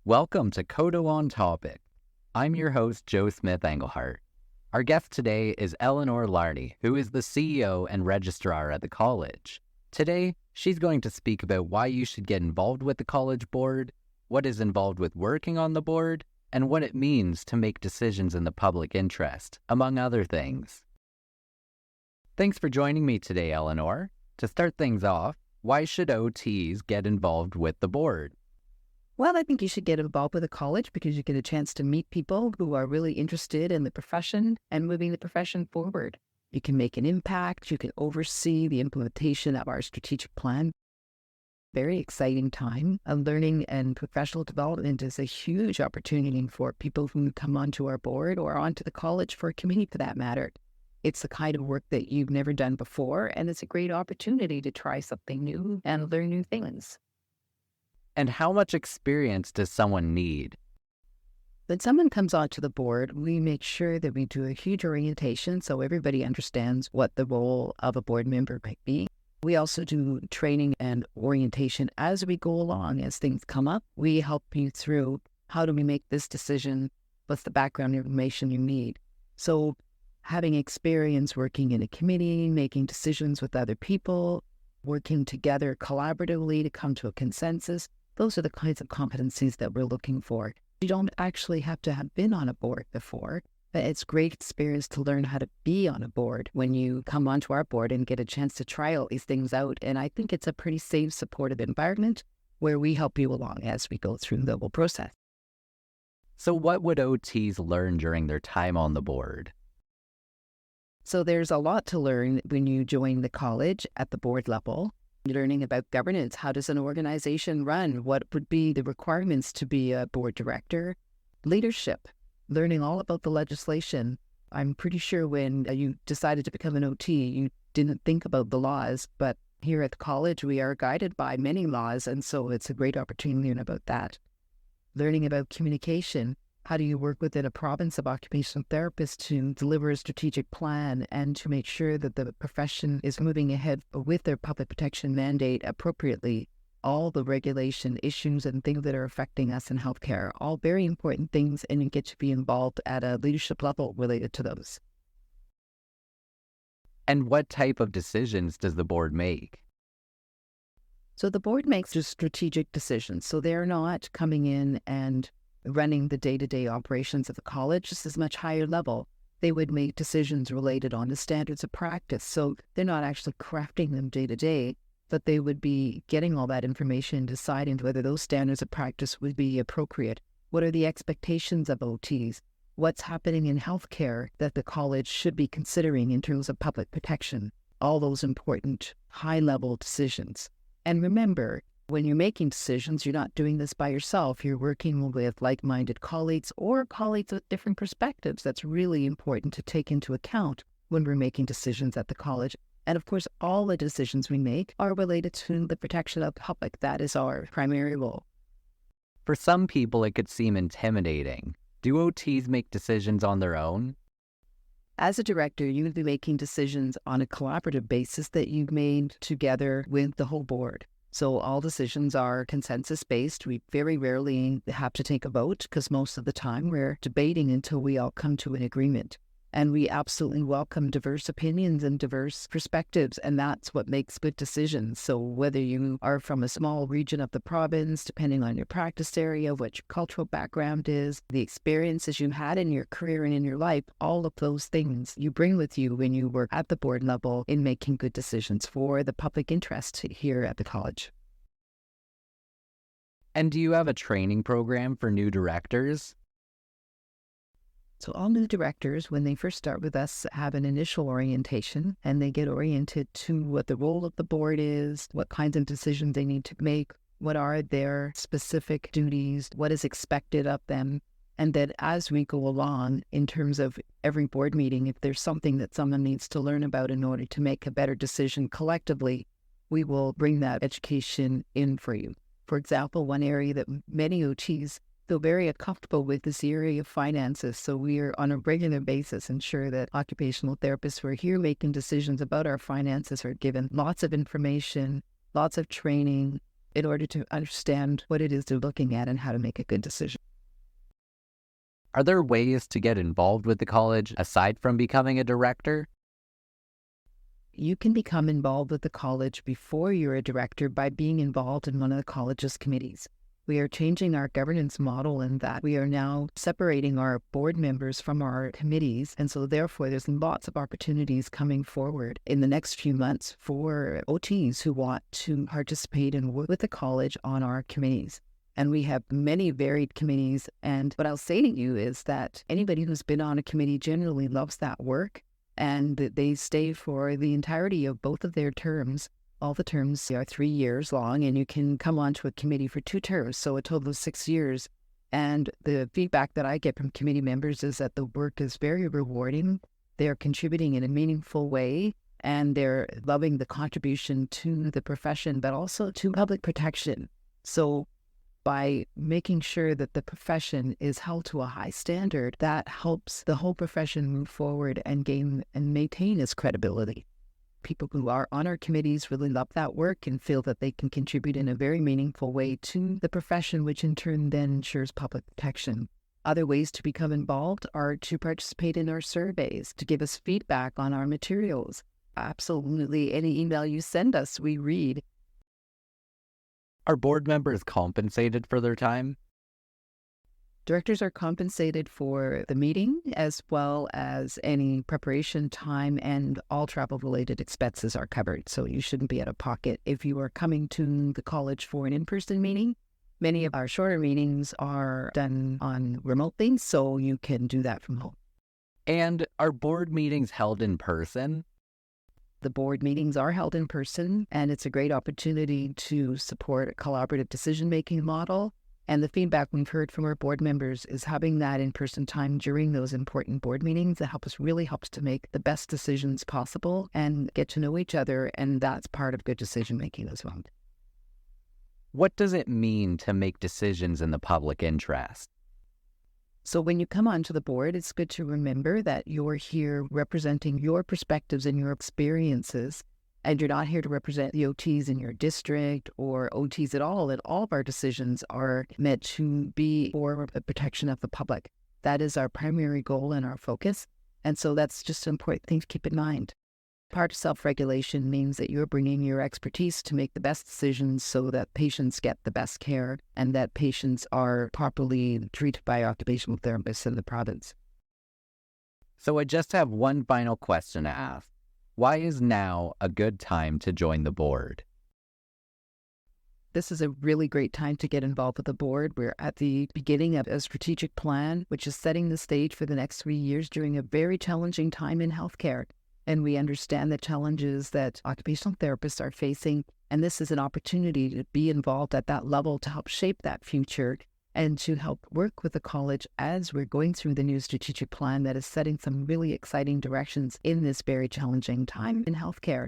Welcome to Kodo on Topic. I'm your host, Joe Smith Englehart. Our guest today is Elinor Larney, who is the CEO and Registrar at the college. Today, she's going to speak about why you should get involved with the college board, what is involved with working on the board, and what it means to make decisions in the public interest, among other things. Thanks for joining me today, Elinor. To start things off, why should OTs get involved with the board? Well, I think you should get involved with a college because you get a chance to meet people who are really interested in the profession and moving the profession forward. You can make an impact. You can oversee the implementation of our strategic plan. Very exciting time. Learning and professional development is a huge opportunity for people who come onto our board or onto the college for a committee for that matter. It's the kind of work that you've never done before, and it's a great opportunity to try something new and learn new things. And how much experience does someone need? When someone comes onto the board, we make sure that we do a huge orientation so everybody understands what the role of a board member might be. We also do training and orientation as we go along. As things come up, we help you through how do we make this decision, what's the background information you need. So having experience working in a committee, making decisions with other people, working together collaboratively to come to a consensus, those are the kinds of competencies that we're looking for. You don't actually have to have been on a board before, but it's great experience to learn how to be on a board when you come onto our board and get a chance to try all these things out. And I think it's a pretty safe, supportive environment where we help you along as we go through the whole process. So what would OTs learn during their time on the board? So there's a lot to learn when you join the college at the board level. Learning about governance, how does an organization run, what would be the requirements to be a board director, leadership, learning all about the legislation. I'm pretty sure when you decided to become an OT, you didn't think about the laws, but here at the college, we are guided by many laws, and so it's a great opportunity to learn about that. Learning about communication. How do you work within a province of occupational therapists to deliver a strategic plan and to make sure that the profession is moving ahead with their public protection mandate appropriately? All the regulation issues and things that are affecting us in healthcare, all very important things, and you get to be involved at a leadership level related to those. And what type of decisions does the board make? So the board makes just strategic decisions. So they're not coming in and running the day-to-day operations of the college. This is much higher level. They would make decisions related on the standards of practice. So they're not actually crafting them day-to-day, but they would be getting all that information, deciding whether those standards of practice would be appropriate. What are the expectations of OTs? What's happening in healthcare that the college should be considering in terms of public protection? All those important high-level decisions. And remember, when you're making decisions, you're not doing this by yourself. You're working with like-minded colleagues or colleagues with different perspectives. That's really important to take into account when we're making decisions at the college. And of course, all the decisions we make are related to the protection of the public. That is our primary role. For some people, it could seem intimidating. Do OTs make decisions on their own? As a director, you would be making decisions on a collaborative basis that you've made together with the whole board. So all decisions are consensus-based. We very rarely have to take a vote because most of the time we're debating until we all come to an agreement. And we absolutely welcome diverse opinions and diverse perspectives, and that's what makes good decisions. So whether you are from a small region of the province, depending on your practice area, what your cultural background is, the experiences you've had in your career and in your life, all of those things you bring with you when you work at the board level in making good decisions for the public interest here at the college. And do you have a training program for new directors? So all new directors, when they first start with us, have an initial orientation, and they get oriented to what the role of the board is, what kinds of decisions they need to make, what are their specific duties, what is expected of them. And that as we go along, in terms of every board meeting, if there's something that someone needs to learn about in order to make a better decision collectively, we will bring that education in for you. For example, one area that many OTs feel very comfortable with this area of finances. So we are on a regular basis ensure that occupational therapists who are here making decisions about our finances are given lots of information, lots of training, in order to understand what it is they're looking at and how to make a good decision. Are there ways to get involved with the college aside from becoming a director? You can become involved with the college before you're a director by being involved in one of the college's committees. We are changing our governance model in that we are now separating our board members from our committees. And so therefore, there's lots of opportunities coming forward in the next few months for OTs who want to participate and work with the college on our committees. And we have many varied committees. And what I'll say to you is that anybody who's been on a committee generally loves that work, and they stay for the entirety of both of their terms. All the terms are 3 years long, and you can come onto a committee for 2 terms, so a total of 6 years. And the feedback that I get from committee members is that the work is very rewarding. They're contributing in a meaningful way, and they're loving the contribution to the profession, but also to public protection. So by making sure that the profession is held to a high standard, that helps the whole profession move forward and gain and maintain its credibility. People who are on our committees really love that work and feel that they can contribute in a very meaningful way to the profession, which in turn then ensures public protection. Other ways to become involved are to participate in our surveys, to give us feedback on our materials. Absolutely, any email you send us, we read. Are board members compensated for their time? Directors are compensated for the meeting as well as any preparation time, and all travel-related expenses are covered. So you shouldn't be out of pocket if you are coming to the college for an in-person meeting. Many of our shorter meetings are done on remotely, so you can do that from home. And are board meetings held in person? The board meetings are held in person, and it's a great opportunity to support a collaborative decision-making model. And the feedback we've heard from our board members is having that in-person time during those important board meetings that really helps to make the best decisions possible and get to know each other, and that's part of good decision-making as well. What does it mean to make decisions in the public interest? So when you come onto the board, it's good to remember that you're here representing your perspectives and your experiences, and you're not here to represent the OTs in your district or OTs at all. And all of our decisions are meant to be for the protection of the public. That is our primary goal and our focus. And so that's just an important thing to keep in mind. Part of self-regulation means that you're bringing your expertise to make the best decisions so that patients get the best care and that patients are properly treated by occupational therapists in the province. So I just have one final question to ask. Why is now a good time to join the board? This is a really great time to get involved with the board. We're at the beginning of a strategic plan, which is setting the stage for the next 3 years during a very challenging time in healthcare. And we understand the challenges that occupational therapists are facing. And this is an opportunity to be involved at that level to help shape that future and to help work with the college as we're going through the new strategic plan that is setting some really exciting directions in this very challenging time in healthcare.